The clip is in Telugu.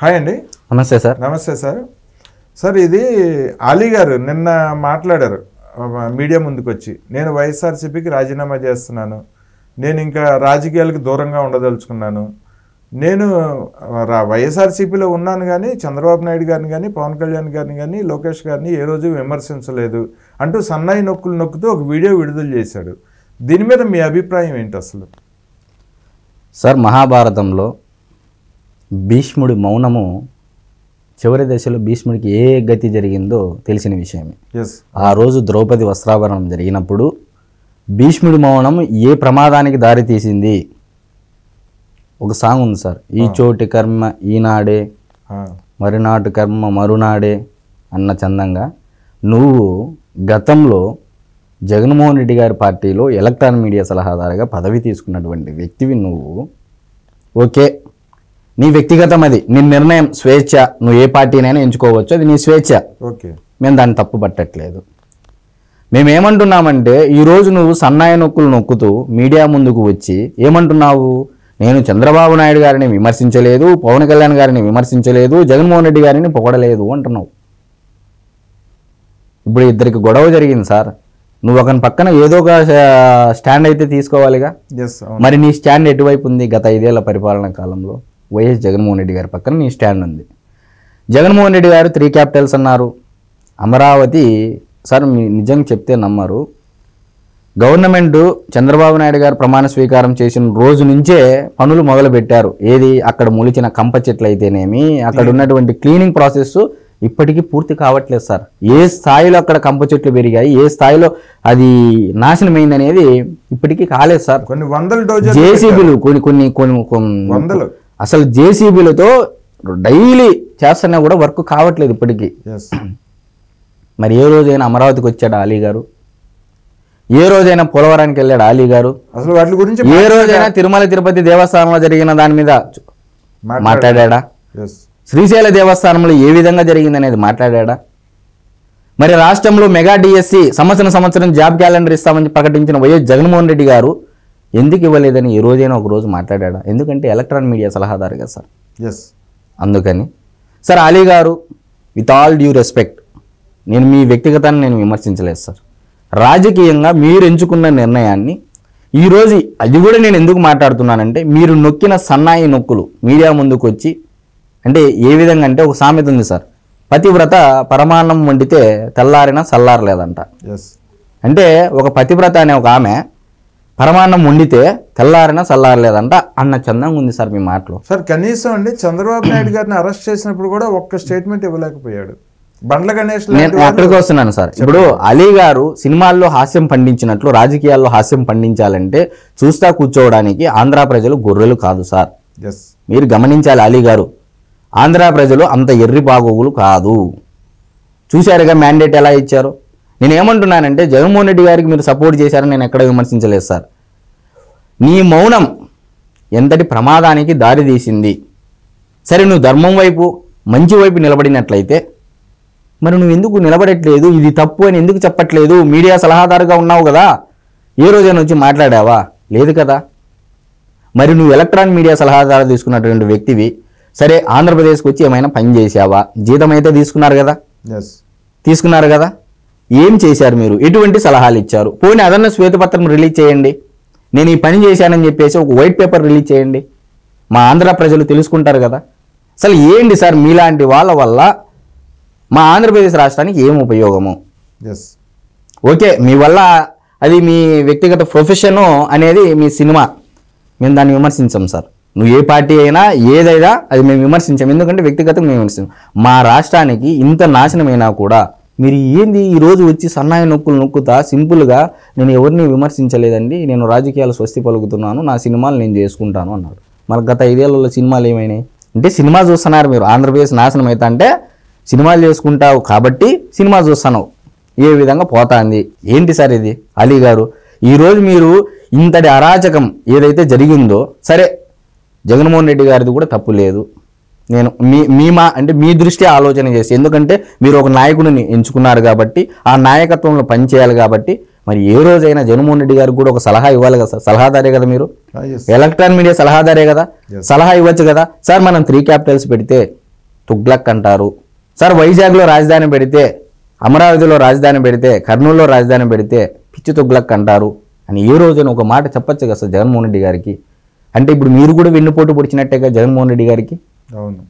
హాయ్ అండి. నమస్తే సార్. నమస్తే సార్. సార్ ఇది అలీ గారు నిన్న మాట్లాడారు మీడియా ముందుకు వచ్చి, నేను వైఎస్ఆర్సీపీకి రాజీనామా చేస్తున్నాను, నేను ఇంకా రాజకీయాలకు దూరంగా ఉండదలుచుకున్నాను, నేను వైఎస్ఆర్సీపీలో ఉన్నాను కానీ చంద్రబాబు నాయుడు గారిని కానీ పవన్ కళ్యాణ్ గారిని కానీ లోకేష్ గారిని ఏ రోజు విమర్శించలేదు అంటూ సన్నాయి నొక్కులు నొక్కుతూ ఒక వీడియో విడుదల చేశాడు. దీని మీద మీ అభిప్రాయం ఏంటి అసలు? సార్, మహాభారతంలో భీష్ముడి మౌనము చివరి దశలో భీష్ముడికి ఏ గతి జరిగిందో తెలిసిన విషయమే. ఆ రోజు ద్రౌపది వస్త్రాభరణం జరిగినప్పుడు భీష్ముడి మౌనం ఏ ప్రమాదానికి దారి తీసింది? ఒక సాంగ్ ఉంది సార్, ఈ చోటి కర్మ ఈనాడే మరునాటి కర్మ మరునాడే అన్న చందంగా. నువ్వు గతంలో జగన్మోహన్ రెడ్డి గారి పార్టీలో ఎలక్ట్రానిక్ మీడియా సలహాదారుగా పదవి తీసుకున్నటువంటి వ్యక్తివి నువ్వు. ఓకే, నీ వ్యక్తిగతం, అది నీ నిర్ణయం, స్వేచ్ఛ, నువ్వు ఏ పార్టీనైనా ఎంచుకోవచ్చు, అది నీ స్వేచ్ఛ. ఓకే, మేము దాన్ని తప్పు పట్టట్లేదు. మేమేమంటున్నామంటే ఈరోజు నువ్వు సన్నాయి నొక్కులు నొక్కుతూ మీడియా ముందుకు వచ్చి ఏమంటున్నావు? నేను చంద్రబాబు నాయుడు గారిని విమర్శించలేదు, పవన్ కళ్యాణ్ గారిని విమర్శించలేదు, జగన్మోహన్ రెడ్డి గారిని పొగడలేదు అంటున్నావు. ఇప్పుడు ఇద్దరికి గొడవ జరిగింది సార్, నువ్వు ఒక పక్కన ఏదో ఒక స్టాండ్ అయితే తీసుకోవాలిగా. మరి నీ స్టాండ్ ఎటువైపు ఉంది? గత 5 ఏళ్ల పరిపాలన కాలంలో వైఎస్ జగన్మోహన్ రెడ్డి గారి పక్కన నీ స్టాండ్ ఉంది. జగన్మోహన్ రెడ్డి గారు 3 క్యాపిటల్స్ అన్నారు. అమరావతి సార్, మీ నిజంగా చెప్తే నమ్మరు, గవర్నమెంట్ చంద్రబాబు నాయుడు గారు ప్రమాణ స్వీకారం చేసిన రోజు నుంచే పనులు మొదలుపెట్టారు. ఏది, అక్కడ మొలిచిన కంప చెట్లు అయితేనేమి, అక్కడ ఉన్నటువంటి క్లీనింగ్ ప్రాసెస్ ఇప్పటికీ పూర్తి కావట్లేదు సార్. ఏ స్థాయిలో అక్కడ కంప చెట్లు పెరిగాయి, ఏ స్థాయిలో అది నాశనమైంది అనేది ఇప్పటికీ కాలేదు సార్. కొన్ని వందల డోజర్లు జేసీబీలు, కొన్ని వందలు, అసలు జేసీబీలతో డైలీ చేస్తున్నా కూడా వర్క్ కావట్లేదు ఇప్పటికీ. మరి ఏ రోజైనా అమరావతికి వచ్చాడు అలీ గారు? ఏ రోజైనా పోలవరానికి వెళ్ళాడు అలీ గారు? అసలు వాటి గురించి ఏ రోజైనా తిరుమల తిరుపతి దేవస్థానంలో జరిగిన దాని మీద మాట్లాడా? శ్రీశైల దేవస్థానంలో ఏ విధంగా జరిగింది అనేది మాట్లాడా? మరి రాష్ట్రంలో మెగా డిఎస్సి సంవత్సరం జాబ్ క్యాలెండర్ ఇస్తామని ప్రకటించిన వైఎస్ జగన్మోహన్ రెడ్డి గారు ఎందుకు ఇవ్వలేదని ఏ రోజైనా ఒక రోజు మాట్లాడా? ఎందుకంటే ఎలక్ట్రానిక్ మీడియా సలహాదారు కదా సార్. అందుకని సార్, అలీ గారు, విత్ ఆల్ డ్యూ రెస్పెక్ట్, నేను మీ వ్యక్తిగతాన్ని నేను విమర్శించలేదు సార్. రాజకీయంగా మీరు ఎంచుకున్న నిర్ణయాన్ని ఈరోజు అది కూడా నేను ఎందుకు మాట్లాడుతున్నానంటే, మీరు నొక్కిన సన్నాయి నొక్కులు మీడియా ముందుకు వచ్చి, అంటే ఏ విధంగా అంటే ఒక సామెత ఉంది సార్, పతివ్రత పరమాన్నం వండితే తెల్లారినా చల్లారలేదంట. అంటే ఒక పతివ్రత అనే ఒక ఆమె పరమాన్నం వండితే తెల్లారినా చల్లారలేదంట అన్న చందంగా ఉంది సార్ మీ మాటలో. సార్, కనీసం అండి చంద్రబాబు నాయుడు గారిని అరెస్ట్ చేసినప్పుడు కూడా ఒక్క స్టేట్మెంట్ ఇవ్వలేకపోయాడు. బండ్ల గణేష్, నేను అక్కడికి వస్తున్నాను సార్. ఇప్పుడు అలీ గారు సినిమాల్లో హాస్యం పండించినట్లు రాజకీయాల్లో హాస్యం పండించాలంటే చూస్తా కూర్చోవడానికి ఆంధ్ర ప్రజలు గొర్రెలు కాదు సార్. మీరు గమనించాలి అలీ గారు, ఆంధ్ర ప్రజలు అంత ఎర్రి బాగోగులు కాదు. చూశారుగా మ్యాండేట్ ఎలా ఇచ్చారు. నేను ఏమంటున్నానంటే, జగన్మోహన్ రెడ్డి గారికి మీరు సపోర్ట్ చేశారని నేను ఎక్కడ విమర్శించలేదు సార్. నీ మౌనం ఎంతటి ప్రమాదానికి దారి తీసింది. సరే, నువ్వు ధర్మం వైపు మంచి వైపు నిలబడినట్లయితే మరి నువ్వు ఎందుకు నిలబడట్లేదు? ఇది తప్పు అని ఎందుకు చెప్పట్లేదు? మీడియా సలహాదారుగా ఉన్నావు కదా, ఏ రోజైనా వచ్చి మాట్లాడావా? లేదు కదా. మరి నువ్వు ఎలక్ట్రానిక్ మీడియా సలహాదారు తీసుకున్నటువంటి వ్యక్తివి, సరే ఆంధ్రప్రదేశ్కి వచ్చి ఏమైనా పని చేసావా? జీతం అయితే తీసుకున్నారు కదా. ఏం చేశారు మీరు? ఎటువంటి సలహాలు ఇచ్చారు? పోనీ అదన్న శ్వేతపత్రం రిలీజ్ చేయండి, నేను ఈ పని చేశానని చెప్పేసి ఒక వైట్ పేపర్ రిలీజ్ చేయండి, మా ఆంధ్ర ప్రజలు తెలుసుకుంటారు కదా. అసలు ఏంటి సార్, మీలాంటి వాళ్ళ వల్ల మా ఆంధ్రప్రదేశ్ రాష్ట్రానికి ఏం ఉపయోగము? ఓకే, మీ వల్ల అది మీ వ్యక్తిగత ప్రొఫెషను అనేది మీ సినిమా, మేము దాన్ని విమర్శించాం సార్. నువ్వు ఏ పార్టీ అయినా ఏదైనా అది మేము విమర్శించాం, ఎందుకంటే వ్యక్తిగతంగా మేము విమర్శించాం. మా రాష్ట్రానికి ఇంత నాశనమైనా కూడా మీరు ఏంది ఈరోజు వచ్చి సన్నాయి నొక్కులు నొక్కుతా సింపుల్గా నేను ఎవరిని విమర్శించలేదండి, నేను రాజకీయాలు స్వస్తి పలుకుతున్నాను, నా సినిమాలు నేను చేసుకుంటాను అన్నాడు. మన గత 5 ఏళ్లలో సినిమాలు ఏమైనాయి? అంటే సినిమా చూస్తున్నారు మీరు, ఆంధ్రప్రదేశ్ నాశనం అవుతా అంటే సినిమాలు చేసుకుంటావు కాబట్టి సినిమా చూస్తున్నావు, ఏ విధంగా పోతాంది ఏంటి సార్ ఇది? అలీ గారు, ఈరోజు మీరు ఇంతటి అరాచకం ఏదైతే జరిగిందో, సరే జగన్మోహన్ రెడ్డి గారిది కూడా తప్పు లేదు, నేను మీ దృష్టి ఆలోచన చేసి, ఎందుకంటే మీరు ఒక నాయకుడిని ఎంచుకున్నారు కాబట్టి ఆ నాయకత్వంలో పనిచేయాలి కాబట్టి మరి ఏ రోజైనా జగన్మోహన్ రెడ్డి గారికి కూడా ఒక సలహా ఇవ్వాలి కదా సార్. సలహాదారే కదా మీరు, ఎలక్ట్రానిక్ మీడియా సలహాదారే కదా, సలహా ఇవ్వచ్చు కదా సార్. మనం 3 క్యాపిటల్స్ పెడితే తుగ్లక్ అంటారు. సార్ వైజాగ్లో రాజధాని పెడితే, అమరావతిలో రాజధాని పెడితే, కర్నూలులో రాజధాని పెడితే పిచ్చి తుగ్లక్ అంటారు అని ఏ రోజైనా ఒక మాట చెప్పచ్చు కదా సార్ జగన్మోహన్ రెడ్డి గారికి. అంటే ఇప్పుడు మీరు కూడా వెన్నుపోటు పొడిచినట్టేగా జగన్మోహన్ రెడ్డి గారికి. అవును.